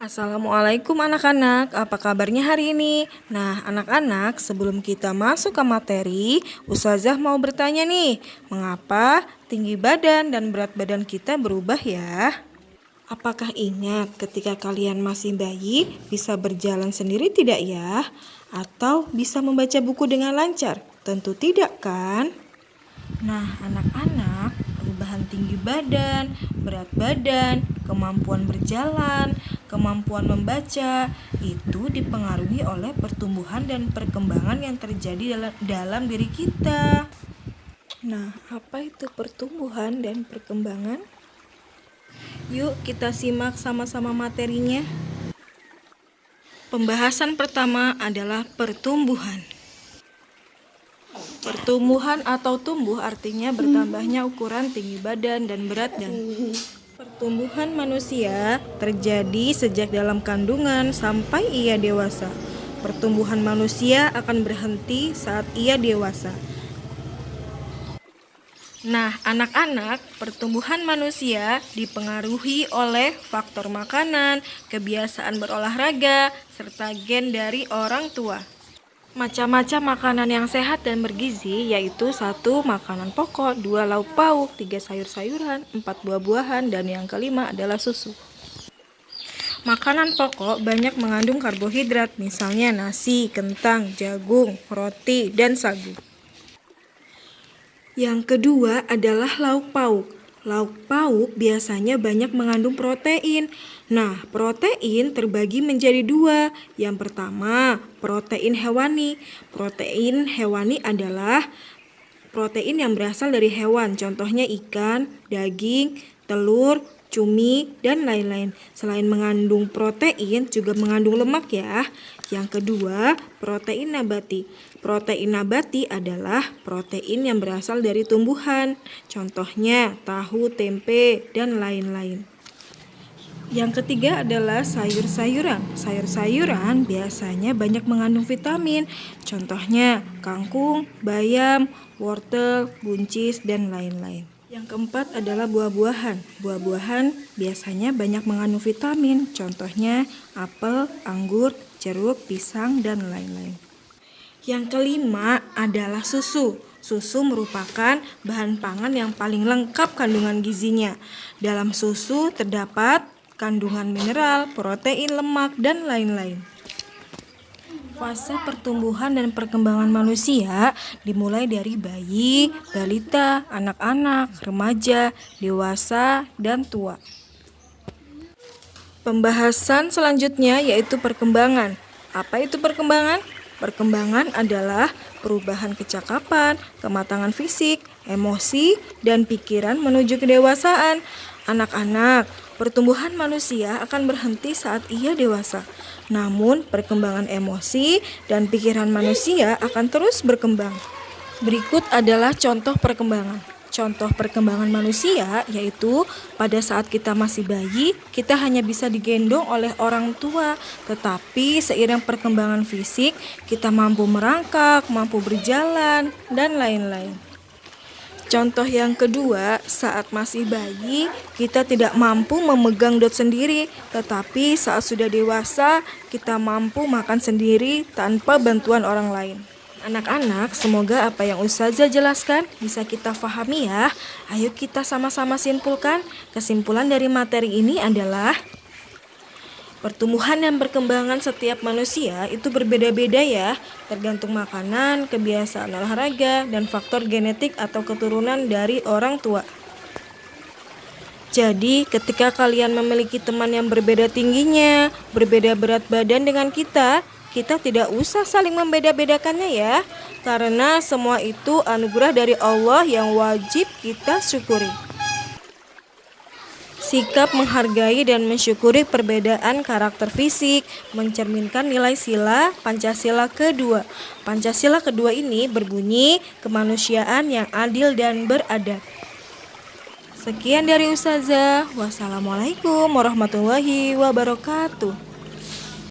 Assalamualaikum anak-anak, apa kabarnya hari ini? Nah anak-anak, sebelum kita masuk ke materi, Ustazah mau bertanya nih, mengapa tinggi badan dan berat badan kita berubah ya? Apakah ingat ketika kalian masih bayi bisa berjalan sendiri tidak ya? Atau bisa membaca buku dengan lancar? Tentu tidak kan? Nah, anak-anak, perubahan tinggi badan, berat badan, kemampuan berjalan, kemampuan membaca, itu dipengaruhi oleh pertumbuhan dan perkembangan yang terjadi dalam diri kita. Nah, apa itu pertumbuhan dan perkembangan? Yuk kita simak sama-sama materinya. Pembahasan pertama adalah pertumbuhan. Pertumbuhan atau tumbuh artinya bertambahnya ukuran tinggi badan dan berat badan. Pertumbuhan manusia terjadi sejak dalam kandungan sampai ia dewasa. Pertumbuhan manusia akan berhenti saat ia dewasa. Nah, anak-anak, pertumbuhan manusia dipengaruhi oleh faktor makanan, kebiasaan berolahraga, serta gen dari orang tua. Macam-macam makanan yang sehat dan bergizi yaitu 1. Makanan pokok, 2. Lauk pauk, 3. Sayur-sayuran, 4. Buah-buahan, dan yang kelima adalah susu. Makanan pokok banyak mengandung karbohidrat, misalnya nasi, kentang, jagung, roti, dan sagu. Yang kedua adalah lauk pauk. Lauk pauk biasanya banyak mengandung protein. Nah, protein terbagi menjadi 2. Yang pertama, protein hewani. Protein hewani adalah protein yang berasal dari hewan, contohnya ikan, daging, telur, cumi, dan lain-lain. Selain mengandung protein, juga mengandung lemak ya. Yang kedua, protein nabati. Protein nabati adalah protein yang berasal dari tumbuhan, contohnya tahu, tempe, dan lain-lain. Yang ketiga adalah sayur-sayuran. Sayur-sayuran biasanya banyak mengandung vitamin, contohnya kangkung, bayam, wortel, buncis, dan lain-lain. Yang keempat adalah buah-buahan. Buah-buahan biasanya banyak mengandung vitamin, contohnya apel, anggur, jeruk, pisang, dan lain-lain. Yang kelima adalah susu. Susu merupakan bahan pangan yang paling lengkap kandungan gizinya. Dalam susu terdapat kandungan mineral, protein, lemak, dan lain-lain. Fase pertumbuhan dan perkembangan manusia dimulai dari bayi, balita, anak-anak, remaja, dewasa, dan tua. Pembahasan selanjutnya yaitu perkembangan. Apa itu perkembangan? Perkembangan adalah perubahan kecakapan, kematangan fisik, emosi, dan pikiran menuju kedewasaan. Anak-anak, pertumbuhan manusia akan berhenti saat ia dewasa. Namun, perkembangan emosi dan pikiran manusia akan terus berkembang. Berikut adalah contoh perkembangan. Contoh perkembangan manusia yaitu pada saat kita masih bayi, kita hanya bisa digendong oleh orang tua. Tetapi seiring perkembangan fisik, kita mampu merangkak, mampu berjalan, dan lain-lain. Contoh yang kedua, saat masih bayi, kita tidak mampu memegang dot sendiri. Tetapi saat sudah dewasa, kita mampu makan sendiri tanpa bantuan orang lain. Anak-anak, semoga apa yang Ustazah jelaskan bisa kita pahami ya. Ayo kita sama-sama simpulkan. Kesimpulan dari materi ini adalah pertumbuhan dan perkembangan setiap manusia itu berbeda-beda ya, tergantung makanan, kebiasaan olahraga, dan faktor genetik atau keturunan dari orang tua. Jadi, ketika kalian memiliki teman yang berbeda tingginya, berbeda berat badan dengan kita tidak usah saling membeda-bedakannya ya, karena semua itu anugerah dari Allah yang wajib kita syukuri. Sikap menghargai dan mensyukuri perbedaan karakter fisik mencerminkan nilai sila Pancasila kedua. Pancasila kedua ini berbunyi kemanusiaan yang adil dan beradab. Sekian dari Ustazah. Wassalamualaikum warahmatullahi wabarakatuh.